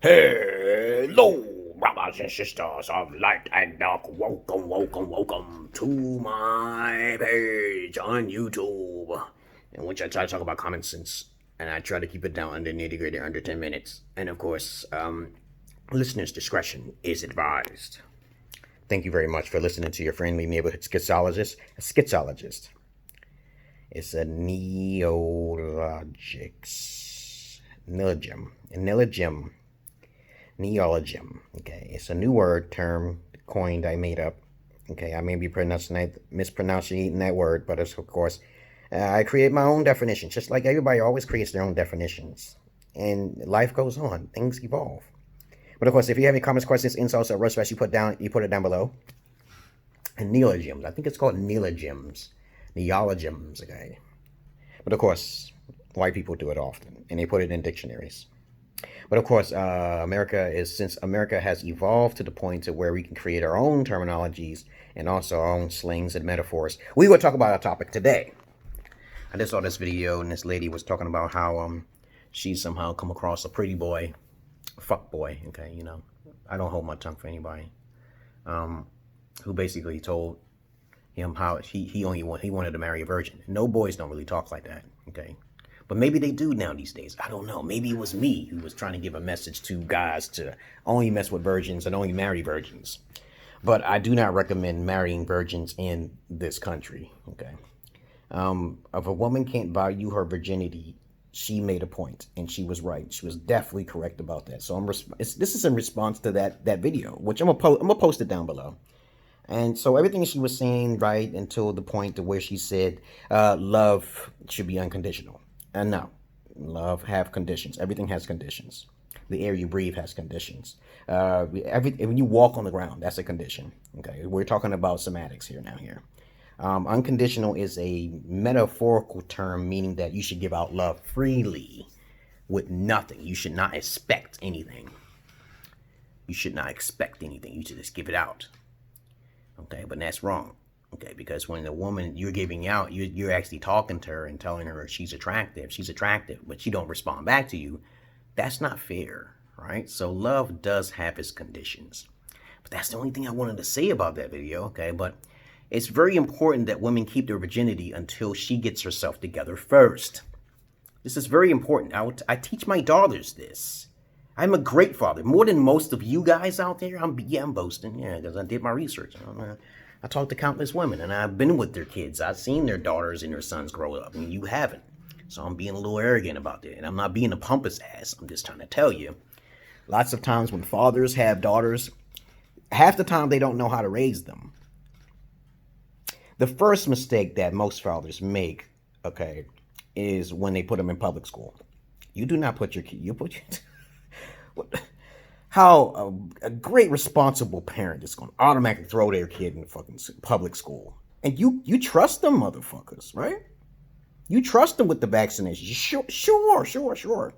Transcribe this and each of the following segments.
Hello, brothers and sisters of light and dark. Welcome to my page on YouTube, in which I try to talk about common sense, and I try to keep it down under nitty gritty, under 10 minutes. And of course, listeners' discretion is advised. Thank you very much for listening to your friendly neighborhood schizologist. A schizologist. It's a neologism. Okay, it's a new word term coined. I made up. Okay, I may be mispronouncing that word, but it's, of course, I create my own definitions, just like everybody always creates their own definitions. And life goes on. Things evolve. But of course, if you have any comments, questions, insults, or roast you put it down below. And neologisms. I think it's called neologisms. Neologisms, okay. But of course, white people do it often, and they put it in dictionaries. But of course, since America has evolved to the point to where we can create our own terminologies and also our own slangs and metaphors, we will talk about our topic today. I just saw this video, and this lady was talking about how she somehow come across a pretty boy, fuck boy. Okay, you know, I don't hold my tongue for anybody. Who basically told him how he wanted to marry a virgin. No boys don't really talk like that. Okay. But maybe they do now these days. I don't know. Maybe it was me who was trying to give a message to guys to only mess with virgins and only marry virgins. But I do not recommend marrying virgins in this country. Okay. If a woman can't value her virginity, she made a point, and she was right. She was definitely correct about that. So this is in response to that video, which I'm gonna post it down below. And so everything she was saying right until the point to where she said love should be unconditional. And no, love have conditions. Everything has conditions. The air you breathe has conditions. When you walk on the ground, that's a condition. Okay, we're talking about semantics here now. Unconditional is a metaphorical term meaning that you should give out love freely with nothing. You should not expect anything. You should not expect anything. You should just give it out. Okay, but that's wrong. Okay, because when the woman you're giving out, you're actually talking to her and telling her she's attractive, but she don't respond back to you. That's not fair, right? So love does have its conditions. But that's the only thing I wanted to say about that video, okay? But it's very important that women keep their virginity until she gets herself together first. This is very important. I teach my daughters this. I'm a great father, more than most of you guys out there. I'm boasting, because I did my research. I talked to countless women, and I've been with their kids. I've seen their daughters and their sons grow up, and you haven't. So I'm being a little arrogant about that, and I'm not being a pompous ass. I'm just trying to tell you. Lots of times when fathers have daughters, half the time they don't know how to raise them. The first mistake that most fathers make, okay, is when they put them in public school. You do not put your kid, how a great responsible parent is going to automatically throw their kid in fucking public school. And you trust them motherfuckers, right? You trust them with the vaccination. Sure.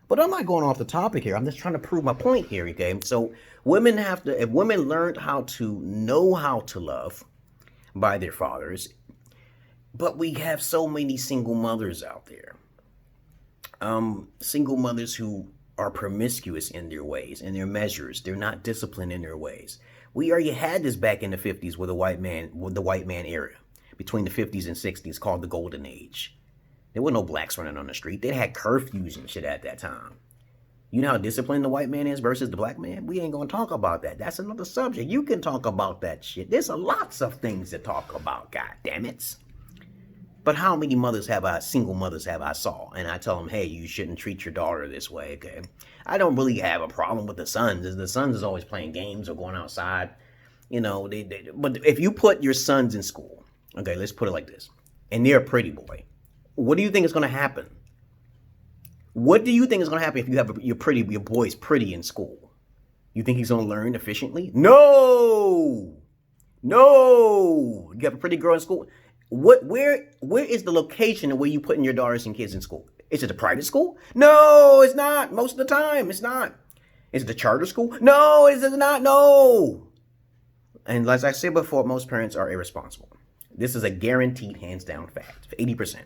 But I'm not going off the topic here. I'm just trying to prove my point here, okay? So if women learned how to know how to love by their fathers, but we have so many single mothers out there. Single mothers who are promiscuous in their ways, in their measures. They're not disciplined in their ways. We already had this back in the 50s with the white man era, between the 50s and 60s, called the Golden Age. There were no blacks running on the street. They had curfews and shit at that time. You know how disciplined the white man is versus the black man? We ain't gonna talk about that. That's another subject. You can talk about that shit. There's lots of things to talk about, god damn it. But how many single mothers have I saw? And I tell them, hey, you shouldn't treat your daughter this way, okay? I don't really have a problem with the sons. The sons is always playing games or going outside. But if you put your sons in school, okay, let's put it like this, and they're a pretty boy, what do you think is going to happen? What do you think is going to happen if you have your boy's pretty in school? You think he's going to learn efficiently? No! You have a pretty girl in school? Where is the location where you putting your daughters and kids in school? Is it a private school? No, it's not. Most of the time, it's not. Is it a charter school? No, it is not. No. And as I said before, most parents are irresponsible. This is a guaranteed, hands down fact. 80%.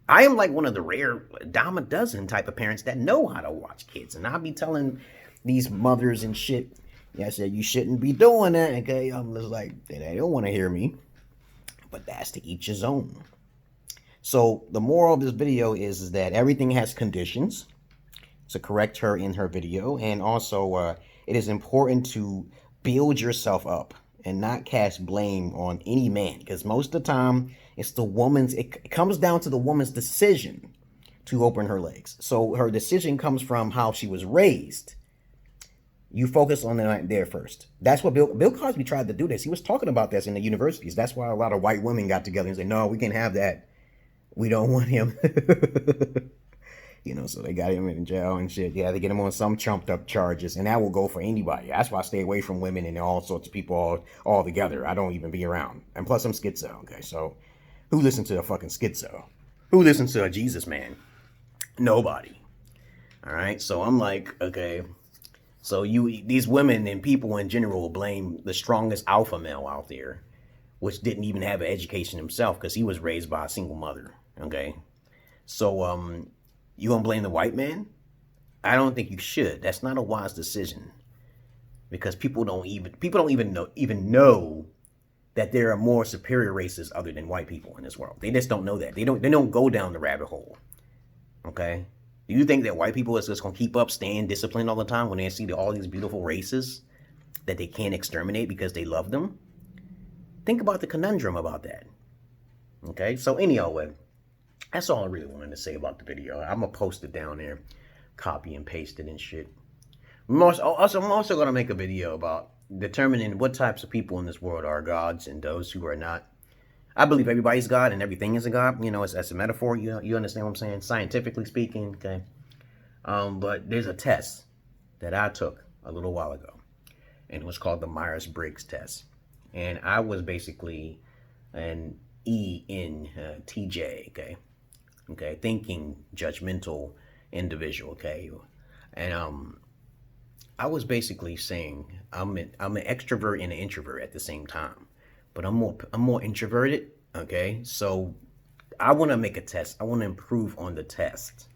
I am like one of the rare dime a dozen type of parents that know how to watch kids. And I'll be telling these mothers and shit, yeah, I said, you shouldn't be doing that, okay? I'm just like, they don't want to hear me. But that's to each his own. So the moral of this video is that everything has conditions, to correct her in her video. And also, it is important to build yourself up and not cast blame on any man. Because most of the time, it's the woman's, it comes down to the woman's decision to open her legs. So her decision comes from how she was raised. You focus on that there first. That's what Bill Cosby tried to do this. He was talking about this in the universities. That's why a lot of white women got together and said, no, we can't have that. We don't want him. You know, so they got him in jail and shit. Yeah, they get him on some chumped up charges, and that will go for anybody. That's why I stay away from women and all sorts of people all together. I don't even be around. And plus, I'm schizo. Okay, so who listens to a fucking schizo? Who listens to a Jesus man? Nobody. All right, so I'm like, okay, so these women and people in general will blame the strongest alpha male out there, which didn't even have an education himself because he was raised by a single mother. Okay, so you gonna blame the white man? I don't think you should. That's not a wise decision, because people don't even know that there are more superior races other than white people in this world. They just don't know that. They don't go down the rabbit hole. Okay? Do you think that white people is just gonna keep up staying disciplined all the time when they see all these beautiful races that they can't exterminate because they love them? Think about the conundrum about that. Okay? So anyway, that's all I really wanted to say about the video. I'm going to post it down there, copy and paste it and shit. I'm also going to make a video about determining what types of people in this world are gods and those who are not. I believe everybody's God and everything is a God. You know, it's a metaphor. You understand what I'm saying? Scientifically speaking, okay? But there's a test that I took a little while ago, and it was called the Myers-Briggs test. And I was basically an ENTJ, okay? Okay, thinking judgmental individual, okay? And I was basically saying I'm an extrovert and an introvert at the same time, but I'm more introverted, okay? So I want to make a test. I want to improve on the test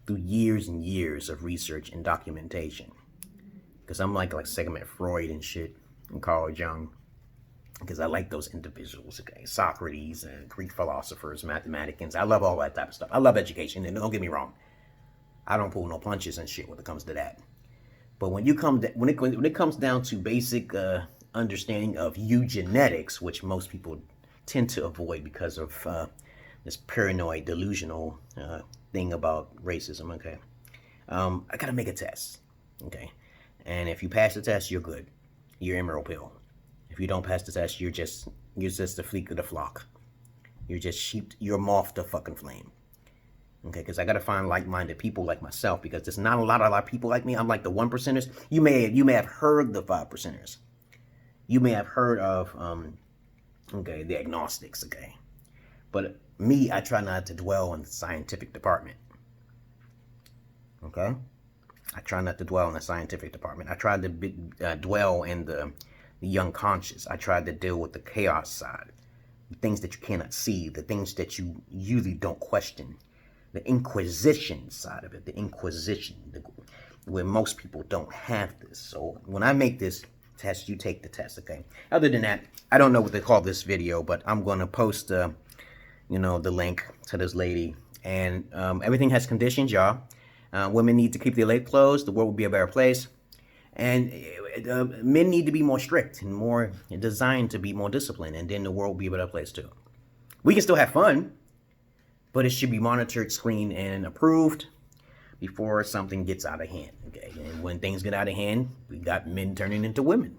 through years and years of research and documentation, because I'm like Sigmund Freud and shit and Carl Jung. Because I like those individuals, okay? Socrates and Greek philosophers, mathematicians. I love all that type of stuff. I love education, and don't get me wrong, I don't pull no punches and shit when it comes to that. But when it comes down to basic understanding of eugenetics, which most people tend to avoid because of this paranoid, delusional thing about racism, okay? I gotta make a test, okay? And if you pass the test, you're good. You're Emerald Pill. If you don't pass the test, you're just the fleek of the flock. You're just sheep. You're moth to fucking flame. Okay, because I gotta find like-minded people like myself, because there's not a lot of people like me. I'm like the 1%ers. You may have heard the 5%ers. You may have heard of okay, the agnostics. Okay, but me, I try not to dwell in the scientific department. Okay, I try not to dwell in the scientific department. I try to dwell in the unconscious. I tried to deal with the chaos side, the things that you cannot see, the things that you usually don't question, the inquisition side of it, the inquisition, where most people don't have this. So when I make this test, you take the test, okay? Other than that, I don't know what they call this video, but I'm going to post, the link to this lady. And everything has conditions, y'all. Women need to keep their legs closed. The world will be a better place. And men need to be more strict and more designed to be more disciplined, and then the world will be a better place too. We can still have fun, but it should be monitored, screened, and approved before something gets out of hand. Okay, and when things get out of hand, we got men turning into women,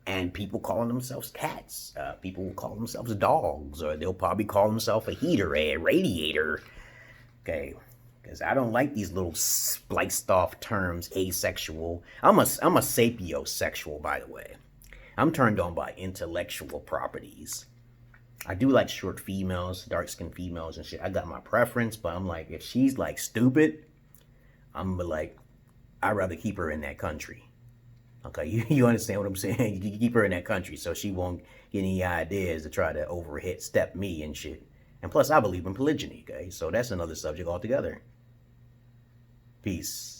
and people calling themselves cats. People will call themselves dogs, or they'll probably call themselves a heater, a radiator. Okay. Because I don't like these little spliced off terms, asexual. I'm a sapiosexual, by the way. I'm turned on by intellectual properties. I do like short females, dark-skinned females and shit. I got my preference, but I'm like, if she's like stupid, I'm like, I'd rather keep her in that country. Okay, you understand what I'm saying? You keep her in that country so she won't get any ideas to try to step me and shit. And plus, I believe in polygyny, okay? So that's another subject altogether. Peace.